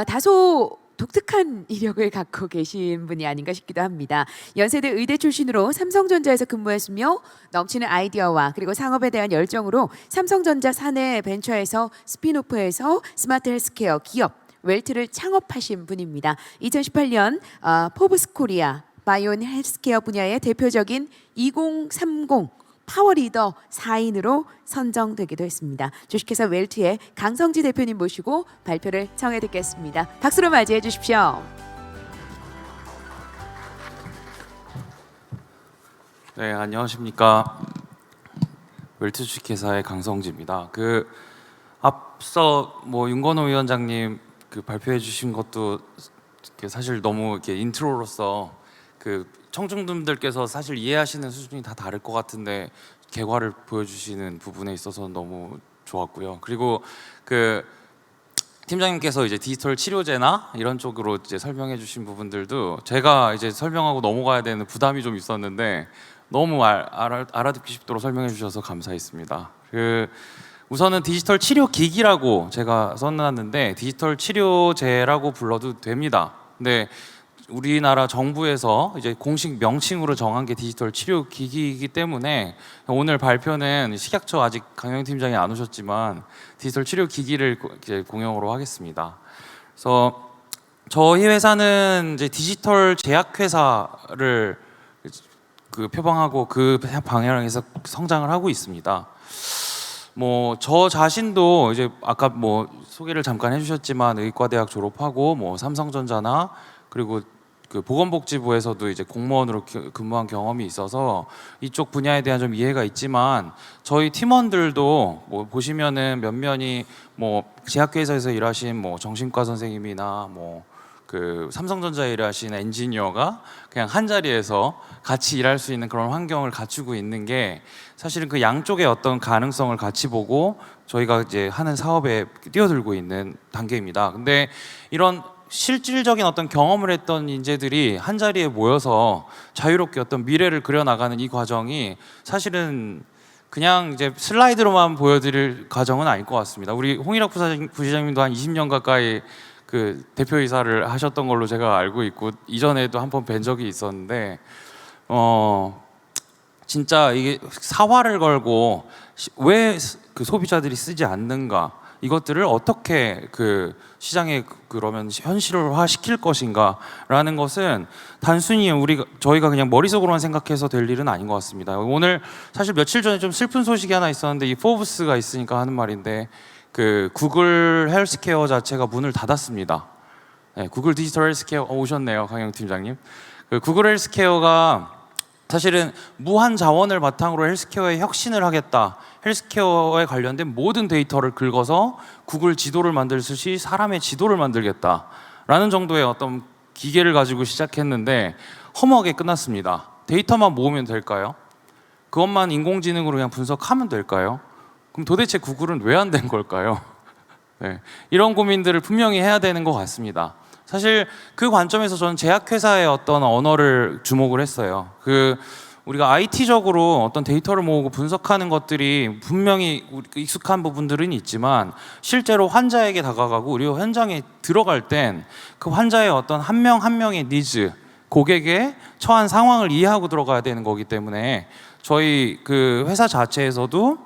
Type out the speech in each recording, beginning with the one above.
다소 독특한 이력을 갖고 계신 분이 아닌가 싶기도 합니다. 연세대 의대 출신으로 삼성전자에서 근무했으며 넘치는 아이디어와 그리고 상업에 대한 열정으로 삼성전자 사내 벤처에서 스핀오프해서 스마트 헬스케어 기업 웰트를 창업하신 분입니다. 2018년 포브스 코리아 바이온 헬스케어 분야의 대표적인 2030 파워리더 4인으로 선정되기도 했습니다. 주식회사 웰트의 강성지 대표님 모시고 발표를 청해 듣겠습니다. 박수로 맞이해 주십시오. 네, 안녕하십니까. 웰트 주식회사의 강성지입니다. 앞서 윤건호 위원장님 발표해 주신 것도 사실 너무 이렇게 인트로로서 청중분들께서 사실 이해하시는 수준이 다 다를 것 같은데 결과를 보여주시는 부분에 있어서 너무 좋았고요. 그리고 팀장님께서 이제 디지털 치료제나 이런 쪽으로 이제 설명해 주신 부분들도 제가 이제 설명하고 넘어가야 되는 부담이 좀 있었는데 너무 알아듣기 쉽도록 설명해 주셔서 감사했습니다. 우선은 디지털 치료 기기라고 제가 써놨는데 디지털 치료제라고 불러도 됩니다. 근데 우리나라 정부에서 이제 공식 명칭으로 정한 게 디지털 치료 기기이기 때문에 오늘 발표는 식약처 아직 강영 팀장이 안 오셨지만 디지털 치료 기기를 이제 공용으로 하겠습니다. 그래서 저희 회사는 이제 디지털 제약회사를 표방하고 그 방향에서 성장을 하고 있습니다. 저 자신도 이제 아까 소개를 잠깐 해주셨지만 의과대학 졸업하고 삼성전자나 그리고 보건복지부에서도 이제 공무원으로 근무한 경험이 있어서 이쪽 분야에 대한 좀 이해가 있지만 저희 팀원들도 보시면은 몇몇이 제약회사에서 일하신 정신과 선생님이나 삼성전자에 일하신 엔지니어가 그냥 한 자리에서 같이 일할 수 있는 그런 환경을 갖추고 있는 게 사실은 그 양쪽의 어떤 가능성을 같이 보고 저희가 이제 하는 사업에 뛰어들고 있는 단계입니다. 근데 이런 실질적인 어떤 경험을 했던 인재들이 한 자리에 모여서 자유롭게 어떤 미래를 그려나가는 이 과정이 사실은 그냥 이제 슬라이드로만 보여드릴 과정은 아닐 것 같습니다. 우리 홍일학 부시장님도 한 20년 가까이 대표이사를 하셨던 걸로 제가 알고 있고 이전에도 한 번 뵌 적이 있었는데 진짜 이게 사활을 걸고 왜 소비자들이 쓰지 않는가 이것들을 어떻게 시장에 그러면 현실화 시킬 것인가라는 것은 단순히 저희가 그냥 머릿속으로만 생각해서 될 일은 아닌 것 같습니다. 오늘 사실 며칠 전에 좀 슬픈 소식이 하나 있었는데 이 포브스가 있으니까 하는 말인데 구글 헬스케어 자체가 문을 닫았습니다. 네, 구글 디지털 헬스케어 오셨네요, 강영 팀장님. 구글 헬스케어가 사실은 무한 자원을 바탕으로 헬스케어에 혁신을 하겠다. 헬스케어에 관련된 모든 데이터를 긁어서 구글 지도를 만들듯이 사람의 지도를 만들겠다라는 정도의 어떤 기계를 가지고 시작했는데 허무하게 끝났습니다. 데이터만 모으면 될까요? 그것만 인공지능으로 그냥 분석하면 될까요? 그럼 도대체 구글은 왜 안 된 걸까요? 네, 이런 고민들을 분명히 해야 되는 것 같습니다. 사실 그 관점에서 저는 제약회사의 어떤 언어를 주목을 했어요. 우리가 IT적으로 어떤 데이터를 모으고 분석하는 것들이 분명히 익숙한 부분들은 있지만 실제로 환자에게 다가가고 우리 현장에 들어갈 땐 그 환자의 어떤 한 명 한 명의 니즈, 고객의 처한 상황을 이해하고 들어가야 되는 거기 때문에 저희 회사 자체에서도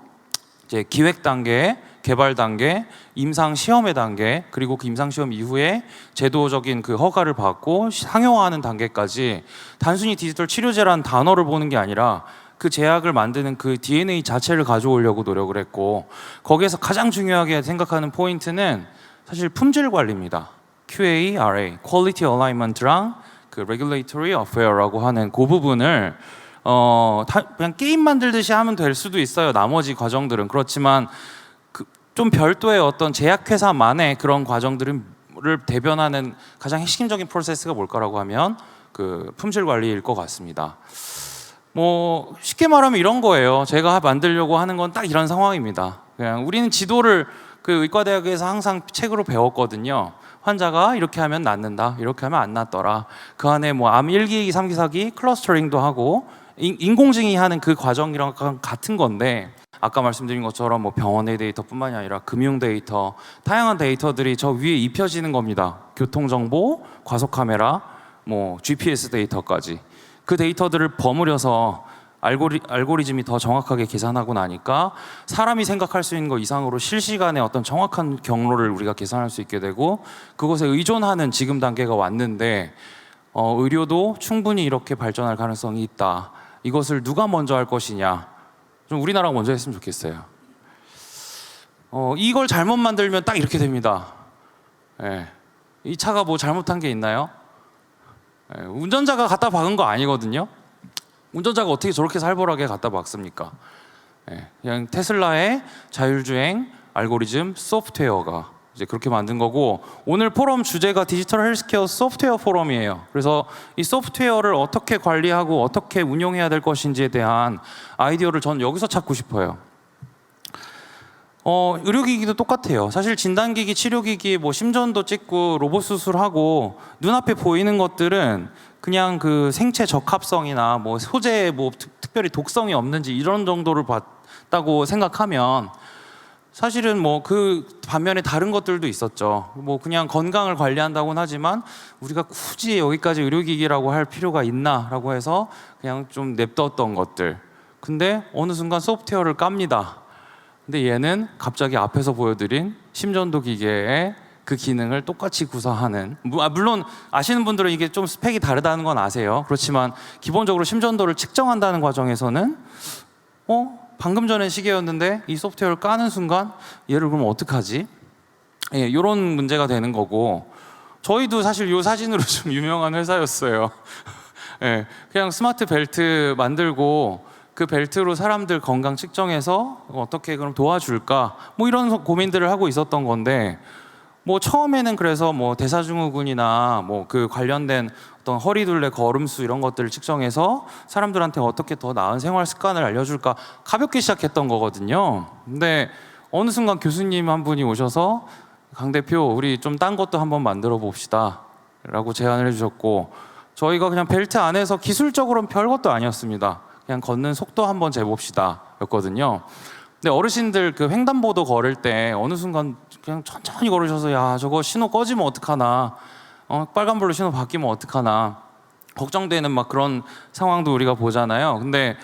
이제 기획 단계, 개발 단계, 임상 시험의 단계, 그리고 그 임상 시험 이후에 제도적인 허가를 받고 상용화하는 단계까지 단순히 디지털 치료제라는 단어를 보는 게 아니라 그 제약을 만드는 그 DNA 자체를 가져오려고 노력을 했고 거기에서 가장 중요하게 생각하는 포인트는 사실 품질 관리입니다. QA, Quality Alignment랑 Regulatory Affair라고 하는 그 부분을 그냥 게임 만들듯이 하면 될 수도 있어요. 나머지 과정들은 그렇지만 좀 별도의 어떤 제약회사만의 그런 과정들을 대변하는 가장 핵심적인 프로세스가 뭘까라고 하면 품질 관리일 것 같습니다. 쉽게 말하면 이런 거예요. 제가 만들려고 하는 건 딱 이런 상황입니다. 그냥 우리는 지도를 의과대학에서 항상 책으로 배웠거든요. 환자가 이렇게 하면 낫는다, 이렇게 하면 안 낫더라. 그 안에 암 1기, 2기, 3기, 4기 클러스터링도 하고 인공지능이 하는 그 과정이랑 같은 건데 아까 말씀드린 것처럼 뭐 병원의 데이터뿐만이 아니라 금융 데이터, 다양한 데이터들이 저 위에 입혀지는 겁니다. 교통 정보, 과속 카메라, 뭐 GPS 데이터까지. 그 데이터들을 버무려서 알고리즘이 더 정확하게 계산하고 나니까 사람이 생각할 수 있는 것 이상으로 실시간에 어떤 정확한 경로를 우리가 계산할 수 있게 되고, 그것에 의존하는 지금 단계가 왔는데 의료도 충분히 이렇게 발전할 가능성이 있다. 이것을 누가 먼저 할 것이냐. 좀 우리나라가 먼저 했으면 좋겠어요. 이걸 잘못 만들면 딱 이렇게 됩니다. 예. 이 차가 뭐 잘못한 게 있나요? 예. 운전자가 갖다 박은 거 아니거든요. 운전자가 어떻게 저렇게 살벌하게 갖다 박습니까? 예. 그냥 테슬라의 자율주행 알고리즘 소프트웨어가 이제 그렇게 만든 거고, 오늘 포럼 주제가 디지털 헬스케어 소프트웨어 포럼이에요. 그래서 이 소프트웨어를 어떻게 관리하고 어떻게 운용해야 될 것인지에 대한 아이디어를 전 여기서 찾고 싶어요. 의료기기도 똑같아요. 사실 진단기기, 치료기기, 뭐 심전도 찍고 로봇 수술하고 눈앞에 보이는 것들은 그냥 그 생체 적합성이나 뭐 소재에 뭐 특별히 독성이 없는지 이런 정도를 봤다고 생각하면, 사실은 뭐 그 반면에 다른 것들도 있었죠. 뭐 그냥 건강을 관리한다고는 하지만 우리가 굳이 여기까지 의료기기라고 할 필요가 있나라고 해서 그냥 좀 냅뒀던 것들. 근데 어느 순간 소프트웨어를 깝니다. 근데 얘는 갑자기 앞에서 보여드린 심전도 기계의 그 기능을 똑같이 구사하는, 물론 아시는 분들은 이게 좀 스펙이 다르다는 건 아세요. 그렇지만 기본적으로 심전도를 측정한다는 과정에서는 방금 전에 시계였는데 이 소프트웨어를 까는 순간 얘를 그럼 어떡하지? 예, 이런 문제가 되는 거고, 저희도 사실 이 사진으로 좀 유명한 회사였어요. 예, 그냥 스마트 벨트 만들고 그 벨트로 사람들 건강 측정해서 어떻게 그럼 도와줄까? 뭐 이런 고민들을 하고 있었던 건데, 뭐 처음에는 그래서 뭐 대사증후군이나 뭐 그 관련된 어떤 허리둘레 걸음수 이런 것들을 측정해서 사람들한테 어떻게 더 나은 생활 습관을 알려줄까 가볍게 시작했던 거거든요. 근데 어느 순간 교수님 한 분이 오셔서 강 대표 우리 좀 딴 것도 한번 만들어 봅시다 라고 제안을 해주셨고, 저희가 그냥 벨트 안에서 기술적으로는 별것도 아니었습니다. 그냥 걷는 속도 한번 재봅시다 였거든요. 근데 어르신들 그 횡단보도 걸을 때 어느 순간 그냥 천천히 걸으셔서 야 저거 신호 꺼지면 어떡하나, 빨간불로 신호 바뀌면 어떡하나 걱정되는 막 그런 상황도 우리가 보잖아요. 근데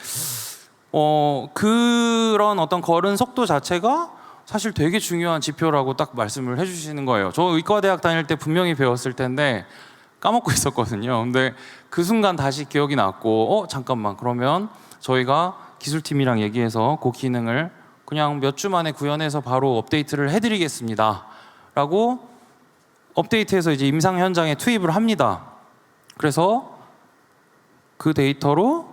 그런 어떤 걸은 속도 자체가 사실 되게 중요한 지표라고 딱 말씀을 해주시는 거예요. 저 의과대학 다닐 때 분명히 배웠을 텐데 까먹고 있었거든요. 근데 그 순간 다시 기억이 났고, 잠깐만, 그러면 저희가 기술팀이랑 얘기해서 그 기능을 그냥 몇 주 만에 구현해서 바로 업데이트를 해드리겠습니다 라고 업데이트해서 이제 임상 현장에 투입을 합니다. 그래서 그 데이터로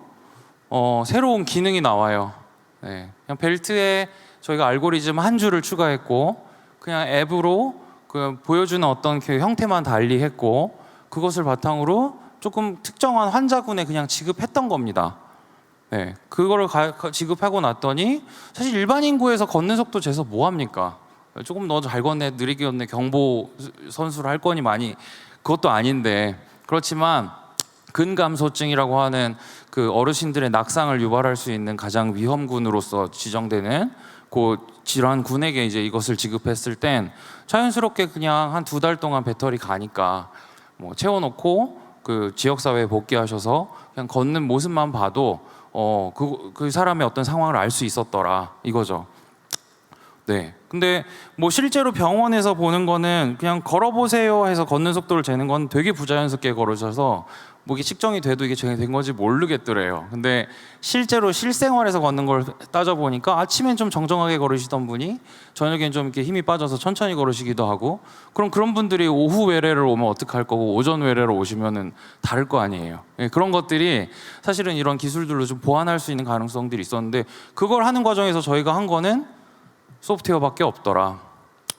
새로운 기능이 나와요. 네. 그냥 벨트에 저희가 알고리즘 한 줄을 추가했고, 그냥 앱으로 그 보여주는 어떤 그 형태만 달리했고, 그것을 바탕으로 조금 특정한 환자군에 그냥 지급했던 겁니다. 네, 그거를 지급하고 났더니 사실 일반 인구에서 걷는 속도 재서 뭐 합니까? 조금 너 잘 걷네, 느리게 걷네, 경보 선수를 할 거니 많이, 그것도 아닌데. 그렇지만 근감소증이라고 하는 그 어르신들의 낙상을 유발할 수 있는 가장 위험군으로서 지정되는 그 질환군에게 이제 이것을 지급했을 땐 자연스럽게 그냥 한 2달 동안 배터리 가니까 뭐 채워놓고 그 지역사회에 복귀하셔서 그냥 걷는 모습만 봐도 그 사람의 어떤 상황을 알 수 있었더라 이거죠. 네. 근데 뭐 실제로 병원에서 보는 거는 그냥 걸어보세요 해서 걷는 속도를 재는 건 되게 부자연스럽게 걸으셔서 뭐 이게 측정이 돼도 이게 된 건지 모르겠더래요. 근데 실제로 실생활에서 걷는 걸 따져보니까 아침엔 좀 정정하게 걸으시던 분이 저녁엔 좀 이렇게 힘이 빠져서 천천히 걸으시기도 하고, 그럼 그런 분들이 오후 외래로 오면 어떡할 거고 오전 외래로 오시면은 다를 거 아니에요. 예, 그런 것들이 사실은 이런 기술들로 좀 보완할 수 있는 가능성들이 있었는데, 그걸 하는 과정에서 저희가 한 거는 소프트웨어밖에 없더라.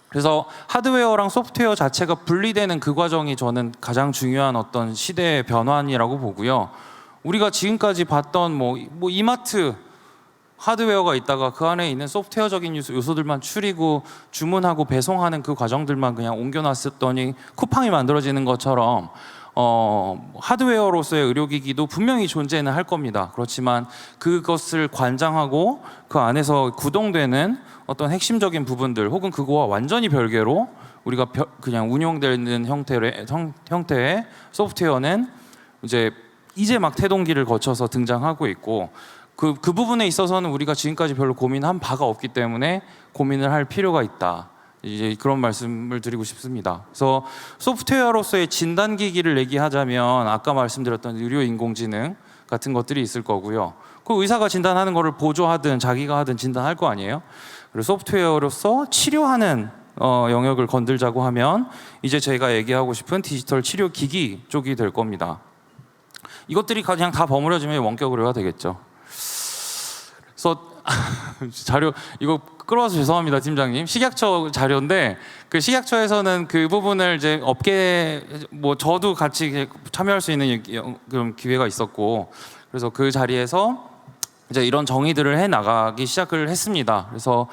그래서 하드웨어랑 소프트웨어 자체가 분리되는 그 과정이 저는 가장 중요한 어떤 시대의 변환이라고 보고요. 우리가 지금까지 봤던 뭐 이마트 하드웨어가 있다가 그 안에 있는 소프트웨어적인 요소들만 추리고 주문하고 배송하는 그 과정들만 그냥 옮겨놨었더니 쿠팡이 만들어지는 것처럼 하드웨어로서의 의료기기도 분명히 존재는 할 겁니다. 그렇지만 그것을 관장하고 그 안에서 구동되는 어떤 핵심적인 부분들 혹은 그거와 완전히 별개로 우리가 그냥 운영되는 형태의 소프트웨어는 이제 막 태동기를 거쳐서 등장하고 있고 그 부분에 있어서는 우리가 지금까지 별로 고민한 바가 없기 때문에 고민을 할 필요가 있다. 이제 그런 말씀을 드리고 싶습니다. 그래서 소프트웨어로서의 진단기기를 얘기하자면 아까 말씀드렸던 의료인공지능 같은 것들이 있을 거고요. 그 의사가 진단하는 거를 보조하든 자기가 하든 진단할 거 아니에요. 그리고 소프트웨어로서 치료하는 영역을 건들자고 하면 이제 제가 얘기하고 싶은 디지털 치료기기 쪽이 될 겁니다. 이것들이 그냥 다 버무려지면 원격 의료가 되겠죠. 그래서 자료 이거 끌어와서 죄송합니다, 팀장님. 식약처 자료인데 그 식약처에서는 그 부분을 이제 업계 저도 같이 참여할 수 있는 그런 기회가 있었고 그래서 그 자리에서 이제 이런 정의들을 해 나가기 시작을 했습니다. 그래서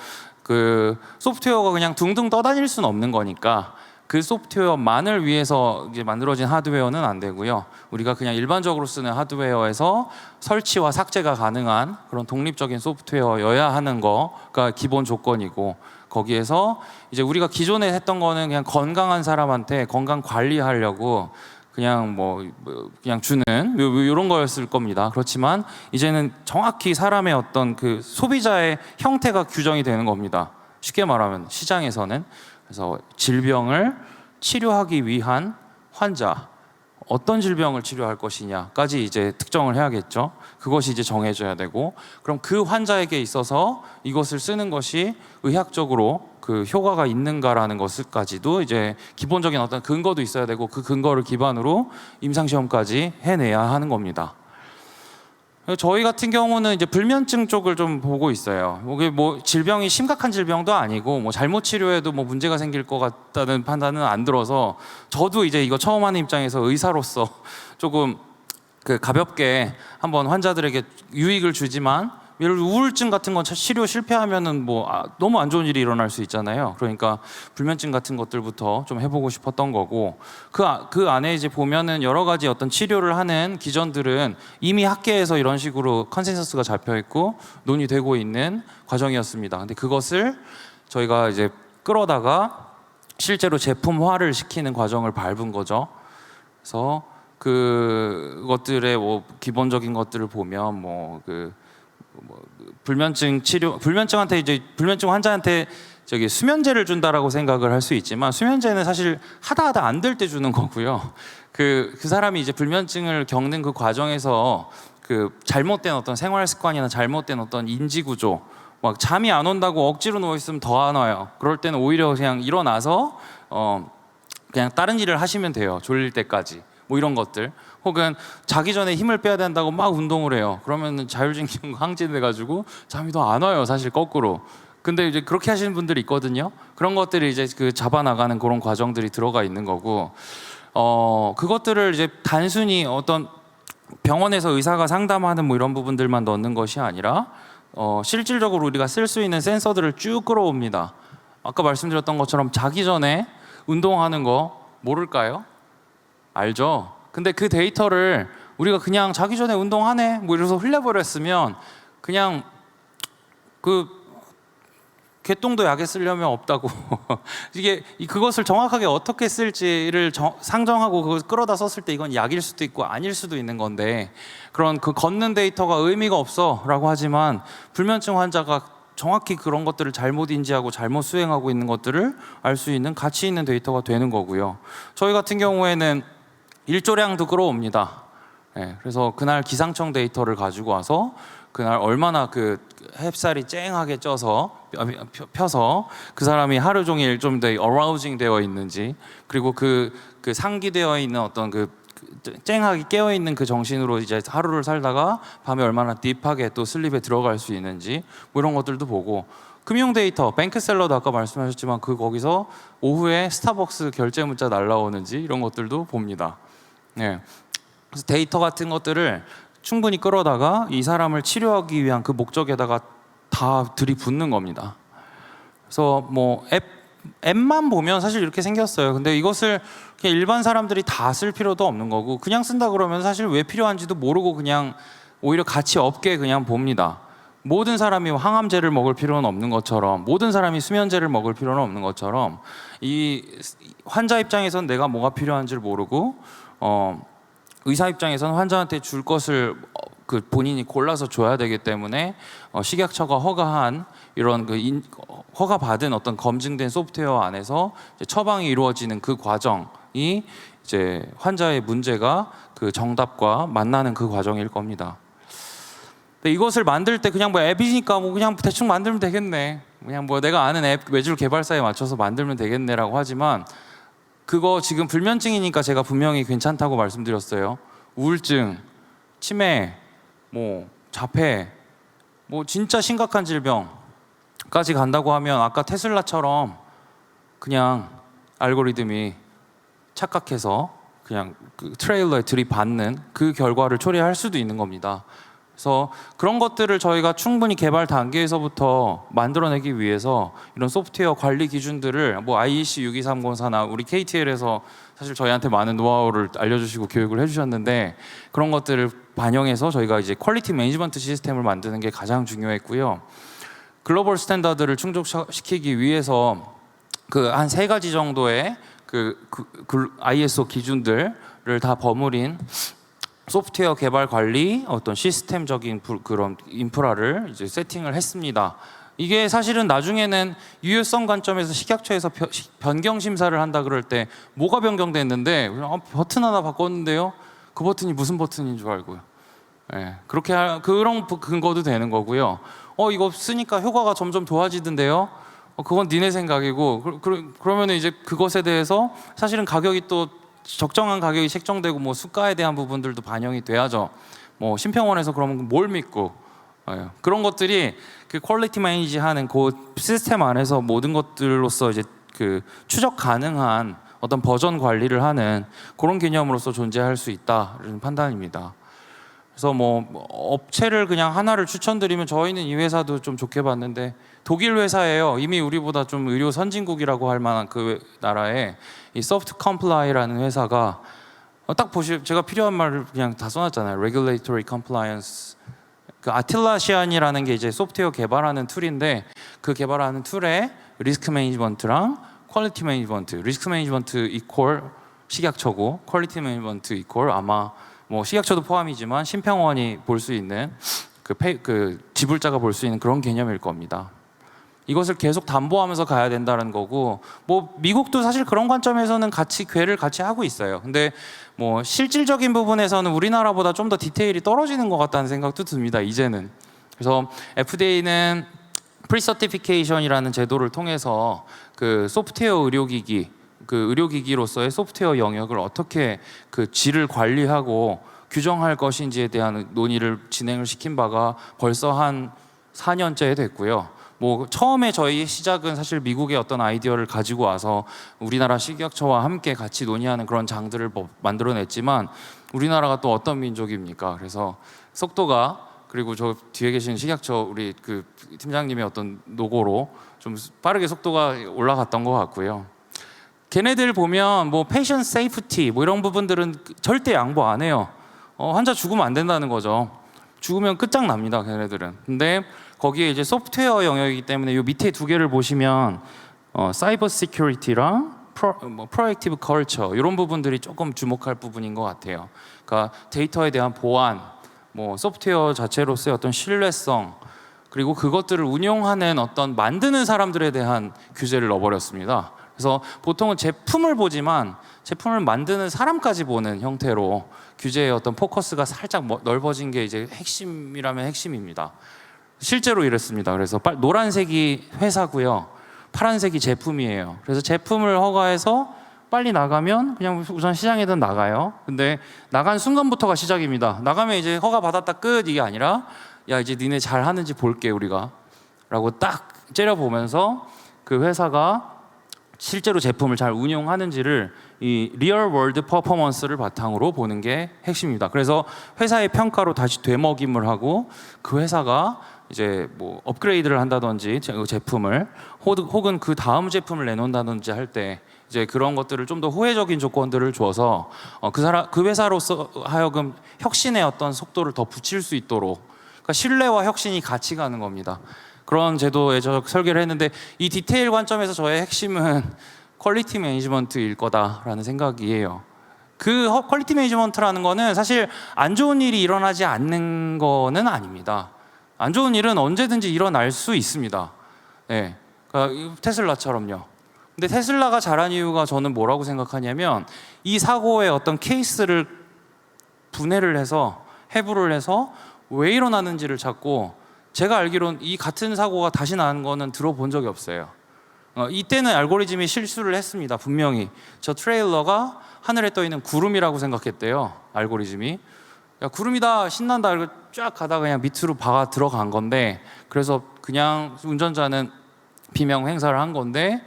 그 소프트웨어가 그냥 둥둥 떠다닐 수는 없는 거니까 그 소프트웨어만을 위해서 이제 만들어진 하드웨어는 안 되고요. 우리가 그냥 일반적으로 쓰는 하드웨어에서 설치와 삭제가 가능한 그런 독립적인 소프트웨어여야 하는 거가 기본 조건이고 거기에서 이제 우리가 기존에 했던 거는 그냥 건강한 사람한테 건강 관리하려고 그냥 그냥 주는 이런 거였을 겁니다. 그렇지만 이제는 정확히 사람의 어떤 그 소비자의 형태가 규정이 되는 겁니다. 쉽게 말하면 시장에서는 그래서 질병을 치료하기 위한 환자, 어떤 질병을 치료할 것이냐까지 이제 특정을 해야겠죠. 그것이 이제 정해져야 되고, 그럼 그 환자에게 있어서 이것을 쓰는 것이 의학적으로 그 효과가 있는가라는 것까지도 이제 기본적인 어떤 근거도 있어야 되고, 그 근거를 기반으로 임상시험까지 해내야 하는 겁니다. 저희 같은 경우는 이제 불면증 쪽을 좀 보고 있어요. 이게 질병이 심각한 질병도 아니고 잘못 치료해도 문제가 생길 것 같다는 판단은 안 들어서 저도 이제 이거 처음 하는 입장에서 의사로서 조금 그 가볍게 한번 환자들에게 유익을 주지만 예를 들어 우울증 같은 건 치료 실패하면은 너무 안 좋은 일이 일어날 수 있잖아요. 그러니까 불면증 같은 것들부터 좀 해보고 싶었던 거고 그 안에 이제 보면은 여러 가지 어떤 치료를 하는 기전들은 이미 학계에서 이런 식으로 컨센서스가 잡혀 있고 논의되고 있는 과정이었습니다. 근데 그것을 저희가 이제 끌어다가 실제로 제품화를 시키는 과정을 밟은 거죠. 그래서 그것들의 기본적인 것들을 보면 불면증 치료, 불면증 환자한테 수면제를 준다라고 생각을 할 수 있지만 수면제는 사실 하다 안 될 때 주는 거고요. 그 사람이 이제 불면증을 겪는 그 과정에서 그 잘못된 어떤 생활 습관이나 잘못된 어떤 인지 구조, 잠이 안 온다고 억지로 누워 있으면 더 안 와요. 그럴 때는 오히려 그냥 일어나서 그냥 다른 일을 하시면 돼요. 졸릴 때까지. 이런 것들. 혹은 자기 전에 힘을 빼야 된다고 막 운동을 해요. 그러면 자율신경 항진돼 가지고 잠이 더 안 와요. 사실 거꾸로. 근데 이제 그렇게 하시는 분들이 있거든요. 그런 것들이 이제 그 잡아나가는 그런 과정들이 들어가 있는 거고, 그것들을 이제 단순히 어떤 병원에서 의사가 상담하는 이런 부분들만 넣는 것이 아니라 실질적으로 우리가 쓸 수 있는 센서들을 쭉 끌어옵니다. 아까 말씀드렸던 것처럼 자기 전에 운동하는 거 모를까요? 알죠? 근데 그 데이터를 우리가 그냥 자기 전에 운동하네 이래서 흘려버렸으면 그냥 개똥도 약에 쓰려면 없다고 그것을 정확하게 어떻게 쓸지를 상정하고 그걸 끌어다 썼을 때 이건 약일 수도 있고 아닐 수도 있는 건데 그런 걷는 데이터가 의미가 없어 라고 하지만 불면증 환자가 정확히 그런 것들을 잘못 인지하고 잘못 수행하고 있는 것들을 알 수 있는 가치 있는 데이터가 되는 거고요. 저희 같은 경우에는 일조량도 끌어옵니다. 그래서 그날 기상청 데이터를 가지고 와서 그날 얼마나 그 햅살이 쨍하게 펴서 그 사람이 하루 종일 좀 더 어라우징 되어 있는지 그리고 그 상기되어 있는 어떤 쨍하게 깨어 있는 그 정신으로 이제 하루를 살다가 밤에 얼마나 딥하게 또 슬립에 들어갈 수 있는지 이런 것들도 보고 금융 데이터, 뱅크샐러드 아까 말씀하셨지만 거기서 오후에 스타벅스 결제 문자 날라오는지 이런 것들도 봅니다. 그래서 데이터 같은 것들을 충분히 끌어다가 이 사람을 치료하기 위한 그 목적에다가 다 들이붓는 겁니다. 그래서 앱 앱만 보면 사실 이렇게 생겼어요. 근데 이것을 그냥 일반 사람들이 다 쓸 필요도 없는 거고 그냥 쓴다 그러면 사실 왜 필요한지도 모르고 그냥 오히려 가치 없게 그냥 봅니다. 모든 사람이 항암제를 먹을 필요는 없는 것처럼 모든 사람이 수면제를 먹을 필요는 없는 것처럼 이 환자 입장에선 내가 뭐가 필요한지를 모르고 의사 입장에서는 환자한테 줄 것을 그 본인이 골라서 줘야 되기 때문에 식약처가 허가한 이런 허가받은 어떤 검증된 소프트웨어 안에서 이제 처방이 이루어지는 그 과정이 이제 환자의 문제가 그 정답과 만나는 그 과정일 겁니다. 근데 이것을 만들 때 그냥 뭐 앱이니까 뭐 그냥 대충 만들면 되겠네. 그냥 뭐 내가 아는 앱 외줄 개발사에 맞춰서 만들면 되겠네라고 하지만 그거 지금 불면증이니까 제가 분명히 괜찮다고 말씀드렸어요. 우울증, 치매, 뭐 자폐, 뭐 진짜 심각한 질병까지 간다고 하면 아까 테슬라처럼 그냥 알고리즘이 착각해서 그냥 그 트레일러에 들이받는 그 결과를 초래할 수도 있는 겁니다. 그래서 그런 것들을 저희가 충분히 개발 단계에서부터 만들어내기 위해서 이런 소프트웨어 관리 기준들을 뭐 IEC 62304나 우리 KTL에서 사실 저희한테 많은 노하우를 알려주시고 교육을 해주셨는데 그런 것들을 반영해서 저희가 이제 퀄리티 매니지먼트 시스템을 만드는 게 가장 중요했고요. 글로벌 스탠다드를 충족시키기 위해서 그 한 3가지 정도의 그 ISO 기준들을 다 버무린 소프트웨어 개발 관리 어떤 시스템적인 그런 인프라를 이제 세팅을 했습니다. 이게 사실은 나중에는 유효성 관점에서 식약처에서 변경 심사를 한다 그럴 때 뭐가 변경됐는데 버튼 하나 바꿨는데요. 그 버튼이 무슨 버튼인 줄 알고요. 네, 그렇게 그런 근거도 되는 거고요. 이거 쓰니까 효과가 점점 좋아지던데요. 그건 니네 생각이고 그러면 이제 그것에 대해서 사실은 가격이 또 적정한 가격이 책정되고 뭐 수가에 대한 부분들도 반영이 돼야죠. 뭐 심평원에서 그러면 뭘 믿고 그런 것들이 그 퀄리티 매니지하는 그 시스템 안에서 모든 것들로서 이제 그 추적 가능한 어떤 버전 관리를 하는 그런 개념으로서 존재할 수 있다는 판단입니다. 그래서 뭐 업체를 그냥 하나를 추천드리면 저희는 이 회사도 좀 좋게 봤는데 독일 회사예요. 이미 우리보다 좀 의료 선진국이라고 할 만한 그 나라에 이 소프트 컴플라이라는 회사가 딱 보시 제가 필요한 말을 그냥 다 써놨잖아요. Regulatory Compliance. 그 아틸라시안이라는 게 이제 소프트웨어 개발하는 툴인데 그 개발하는 툴에 리스크 매니지먼트랑 퀄리티 매니지먼트, 리스크 매니지먼트 이퀄 식약처고 퀄리티 매니지먼트 이퀄 아마 뭐 식약처도 포함이지만 심평원이 볼 수 있는 그 지불자가 볼 수 있는 그런 개념일 겁니다. 이것을 계속 담보하면서 가야 된다는 거고 뭐 미국도 사실 그런 관점에서는 같이 궤를 같이 하고 있어요. 근데 뭐 실질적인 부분에서는 우리나라보다 좀 더 디테일이 떨어지는 것 같다는 생각도 듭니다. 이제는. 그래서 FDA는 프리서티피케이션이라는 제도를 통해서 그 소프트웨어 의료기기 그 의료기기로서의 소프트웨어 영역을 어떻게 그 질을 관리하고 규정할 것인지에 대한 논의를 진행을 시킨 바가 벌써 한 4년째 됐고요. 뭐 처음에 저희 시작은 사실 미국의 어떤 아이디어를 가지고 와서 우리나라 식약처와 함께 같이 논의하는 그런 장들을 만들어냈지만 우리나라가 또 어떤 민족입니까? 그래서 속도가 그리고 저 뒤에 계신 식약처 우리 그 팀장님의 어떤 노고로 좀 빠르게 속도가 올라갔던 것 같고요. 걔네들 보면 뭐 패션 세이프티 뭐 이런 부분들은 절대 양보 안 해요. 환자 죽으면 안 된다는 거죠. 죽으면 끝장납니다, 걔네들은. 근데 거기에 이제 소프트웨어 영역이기 때문에 이 밑에 2개를 보시면 사이버 시큐리티랑 프로액티브 컬처 이런 부분들이 조금 주목할 부분인 것 같아요. 그러니까 데이터에 대한 보안, 뭐 소프트웨어 자체로서의 어떤 신뢰성 그리고 그것들을 운용하는 어떤 만드는 사람들에 대한 규제를 넣어버렸습니다. 그래서 보통은 제품을 보지만 제품을 만드는 사람까지 보는 형태로 규제의 어떤 포커스가 살짝 넓어진 게 이제 핵심이라면 핵심입니다. 실제로 이랬습니다. 그래서 노란색이 회사고요, 파란색이 제품이에요. 그래서 제품을 허가해서 빨리 나가면 그냥 우선 시장에든 나가요. 근데 나간 순간부터가 시작입니다. 나가면 이제 허가 받았다 끝 이게 아니라 야 이제 니네 잘 하는지 볼게 우리가 라고 딱 째려보면서 그 회사가 실제로 제품을 잘 운용하는지를 이 리얼 월드 퍼포먼스를 바탕으로 보는 게 핵심입니다. 그래서 회사의 평가로 다시 되먹임을 하고 그 회사가 이제 뭐 업그레이드를 한다든지 제품을 혹은 그 다음 제품을 내놓는다든지 할 때 이제 그런 것들을 좀 더 호혜적인 조건들을 주어서 그 회사로서 하여금 혁신의 어떤 속도를 더 붙일 수 있도록, 그러니까 신뢰와 혁신이 같이 가는 겁니다. 그런 제도에 설계를 했는데, 이 디테일 관점에서 저의 핵심은 퀄리티 매니지먼트일 거다라는 생각이에요. 그 퀄리티 매니지먼트라는 거는 사실 안 좋은 일이 일어나지 않는 거는 아닙니다. 안 좋은 일은 언제든지 일어날 수 있습니다. 네, 그러니까 테슬라처럼요. 근데 테슬라가 잘한 이유가 저는 뭐라고 생각하냐면, 이 사고의 어떤 케이스를 분해를 해서 해부를 해서 왜 일어나는지를 찾고, 제가 알기로는 이 같은 사고가 다시 나는 거는 들어본 적이 없어요. 이때는 알고리즘이 실수를 했습니다. 분명히 저 트레일러가 하늘에 떠 있는 구름이라고 생각했대요. 알고리즘이 야 구름이다 신난다 이러고 쫙 가다가 그냥 밑으로 박아 들어간 건데, 그래서 그냥 운전자는 비명 행사를 한 건데,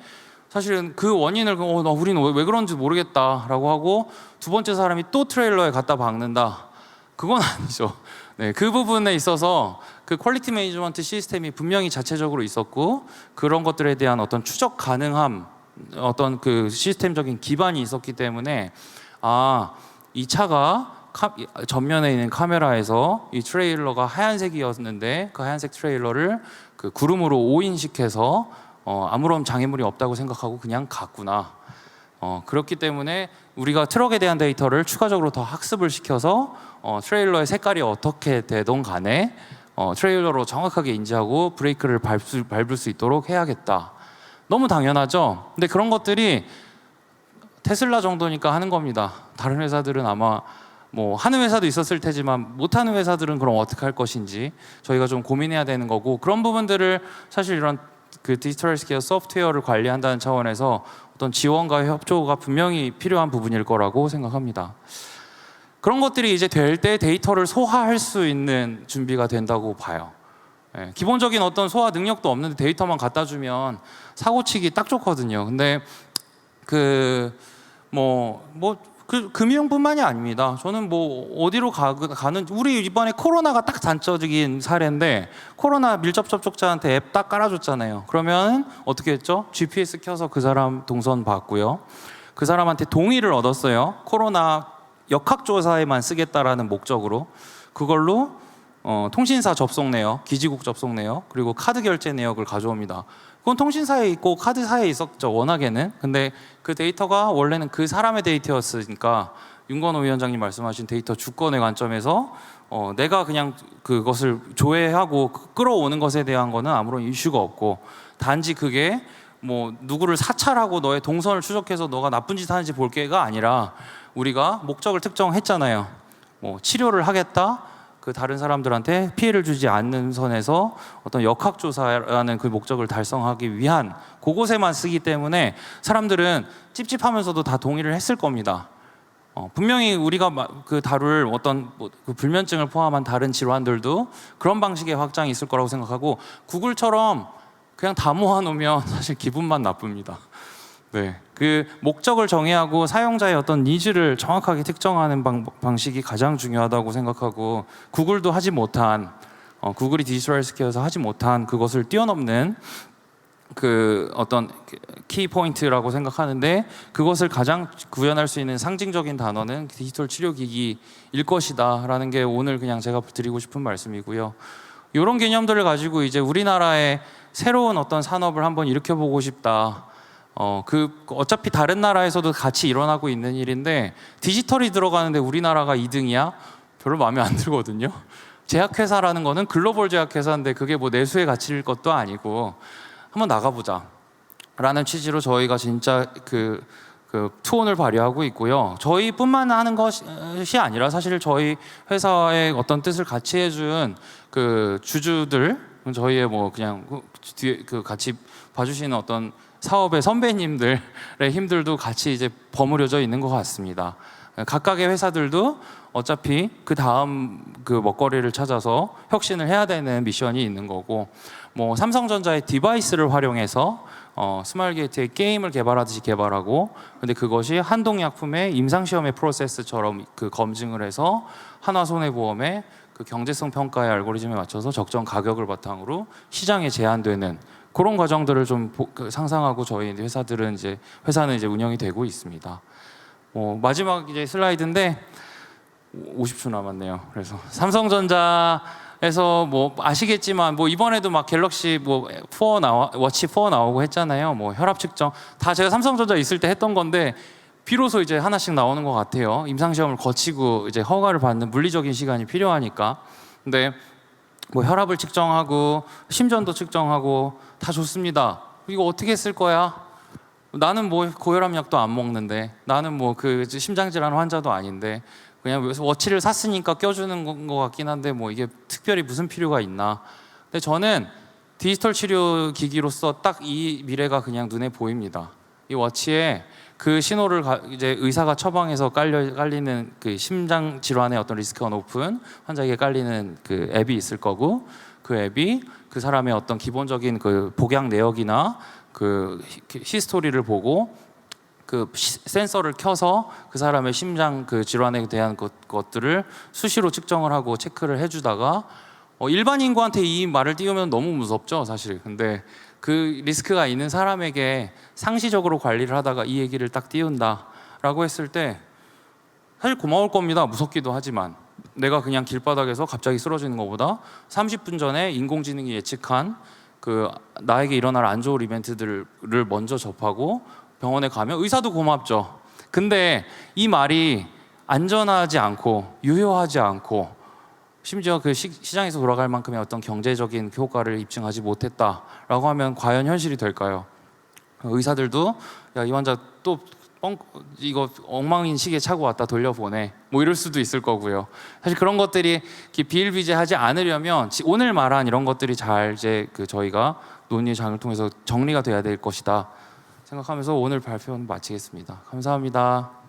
사실은 그 원인을 우리는 왜 그런지 모르겠다라고 하고 두 번째 사람이 또 트레일러에 갖다 박는다. 그건 아니죠. 네, 그 부분에 있어서 그 퀄리티 매니지먼트 시스템이 분명히 자체적으로 있었고, 그런 것들에 대한 어떤 추적 가능함, 어떤 그 시스템적인 기반이 있었기 때문에, 이 차가 전면에 있는 카메라에서 이 트레일러가 하얀색이었는데 그 하얀색 트레일러를 그 구름으로 오인시켜서 아무런 장애물이 없다고 생각하고 그냥 갔구나. 그렇기 때문에 우리가 트럭에 대한 데이터를 추가적으로 더 학습을 시켜서 트레일러의 색깔이 어떻게 되던 간에 트레일러로 정확하게 인지하고 브레이크를 밟을 수 있도록 해야겠다. 너무 당연하죠. 근데 그런 것들이 테슬라 정도니까 하는 겁니다. 다른 회사들은 아마 뭐 하는 회사도 있었을 테지만 못하는 회사들은 그럼 어떻게 할 것인지 저희가 좀 고민해야 되는 거고, 그런 부분들을 사실 이런 그 디지털 헬스케어 소프트웨어를 관리한다는 차원에서 어떤 지원과 협조가 분명히 필요한 부분일 거라고 생각합니다. 그런 것들이 이제 될 때 데이터를 소화할 수 있는 준비가 된다고 봐요. 기본적인 어떤 소화 능력도 없는데 데이터만 갖다 주면 사고치기 딱 좋거든요. 근데 금융뿐만이 아닙니다. 저는 뭐 어디로 가는, 우리 이번에 코로나가 딱 단적인 사례인데, 코로나 밀접 접촉자한테 앱 딱 깔아줬잖아요. 그러면 어떻게 했죠? GPS 켜서 그 사람 동선 봤고요. 그 사람한테 동의를 얻었어요. 코로나 역학조사에만 쓰겠다라는 목적으로. 그걸로 통신사 접속 내역, 기지국 접속 내역, 그리고 카드 결제 내역을 가져옵니다. 그건 통신사에 있고 카드사에 있었죠, 워낙에는. 근데 그 데이터가 원래는 그 사람의 데이터였으니까, 윤건호 위원장님 말씀하신 데이터 주권의 관점에서 내가 그냥 그것을 조회하고 끌어오는 것에 대한 거는 아무런 이슈가 없고, 단지 그게 뭐 누구를 사찰하고 너의 동선을 추적해서 너가 나쁜 짓 하는지 볼 게가 아니라, 우리가 목적을 특정했잖아요. 뭐 치료를 하겠다, 그 다른 사람들한테 피해를 주지 않는 선에서 어떤 역학조사라는 그 목적을 달성하기 위한 그곳에만 쓰기 때문에 사람들은 찝찝하면서도 다 동의를 했을 겁니다. 분명히 우리가 그 다룰 어떤 그 불면증을 포함한 다른 질환들도 그런 방식의 확장이 있을 거라고 생각하고, 구글처럼 그냥 다 모아놓으면 사실 기분만 나쁩니다. 네, 그 목적을 정의하고 사용자의 어떤 니즈를 정확하게 특정하는 방식이 가장 중요하다고 생각하고, 구글도 하지 못한, 구글이 디지털 헬스케어에서 하지 못한 그것을 뛰어넘는 그 어떤 키 포인트라고 생각하는데, 그것을 가장 구현할 수 있는 상징적인 단어는 디지털 치료기기일 것이다라는 게 오늘 그냥 제가 드리고 싶은 말씀이고요. 이런 개념들을 가지고 이제 우리나라의 새로운 어떤 산업을 한번 일으켜보고 싶다. 어차피 다른 나라에서도 같이 일어나고 있는 일인데, 디지털이 들어가는데 우리나라가 2등이야? 별로 마음에 안 들거든요. 제약회사라는 거는 글로벌 제약회사인데 그게 뭐 내수의 가치일 것도 아니고, 한번 나가보자 라는 취지로 저희가 진짜 그 투혼을 발휘하고 있고요. 저희뿐만 하는 것이 아니라 사실 저희 회사의 어떤 뜻을 같이 해준 그 주주들, 저희의 뭐 그냥 뒤에 그 같이 봐주시는 어떤 사업의 선배님들의 힘들도 같이 이제 버무려져 있는 것 같습니다. 각각의 회사들도 어차피 그 다음 그 먹거리를 찾아서 혁신을 해야 되는 미션이 있는 거고, 뭐 삼성전자의 디바이스를 활용해서 스마일 게이트의 게임을 개발하듯이 개발하고, 근데 그것이 한동약품의 임상시험의 프로세스처럼 그 검증을 해서 하나손해보험의 그 경제성 평가의 알고리즘에 맞춰서 적정 가격을 바탕으로 시장에 제한되는 그런 과정들을 좀 상상하고 저희 회사는 이제 운영이 되고 있습니다. 마지막 이제 슬라이드인데 50초 남았네요. 그래서 삼성전자에서 뭐 아시겠지만 뭐 이번에도 막 갤럭시 워치 4 나오고 했잖아요. 뭐 혈압 측정 다 제가 삼성전자 있을 때 했던 건데 비로소 이제 하나씩 나오는 것 같아요. 임상 시험을 거치고 이제 허가를 받는 물리적인 시간이 필요하니까. 근데 뭐 혈압을 측정하고 심전도 측정하고 다 좋습니다. 이거 어떻게 쓸 거야? 나는 뭐 고혈압약도 안 먹는데, 나는 뭐 그 심장질환 환자도 아닌데 그냥 워치를 샀으니까 껴주는 것 같긴 한데 뭐 이게 특별히 무슨 필요가 있나? 근데 저는 디지털 치료 기기로서 딱 이 미래가 그냥 눈에 보입니다. 이 워치에 그 신호를 이제 의사가 처방해서 깔리는 그 심장 질환의 어떤 리스크가 높은 환자에게 깔리는 그 앱이 있을 거고, 그 앱이 그 사람의 어떤 기본적인 그 복약 내역이나 그 히스토리를 보고 그 센서를 켜서 그 사람의 심장 그 질환에 대한 것들을 수시로 측정을 하고 체크를 해주다가 일반 인구한테 이 말을 띄우면 너무 무섭죠, 사실. 근데 그 리스크가 있는 사람에게 상시적으로 관리를 하다가 이 얘기를 딱 띄운다라고 했을 때 사실 고마울 겁니다. 무섭기도 하지만 내가 그냥 길바닥에서 갑자기 쓰러지는 것보다 30분 전에 인공지능이 예측한 그 나에게 일어날 안 좋은 이벤트들을 먼저 접하고 병원에 가면 의사도 고맙죠. 근데 이 말이 안전하지 않고 유효하지 않고 심지어 그 시장에서 돌아갈 만큼의 어떤 경제적인 효과를 입증하지 못했다라고 하면 과연 현실이 될까요? 의사들도 야, 이 환자 또 이거 엉망인 시계 차고 왔다 돌려보내 뭐 이럴 수도 있을 거고요. 사실 그런 것들이 비일비재하지 않으려면 오늘 말한 이런 것들이 잘 이제 그 저희가 논의 장을 통해서 정리가 돼야 될 것이다 생각하면서 오늘 발표는 마치겠습니다. 감사합니다.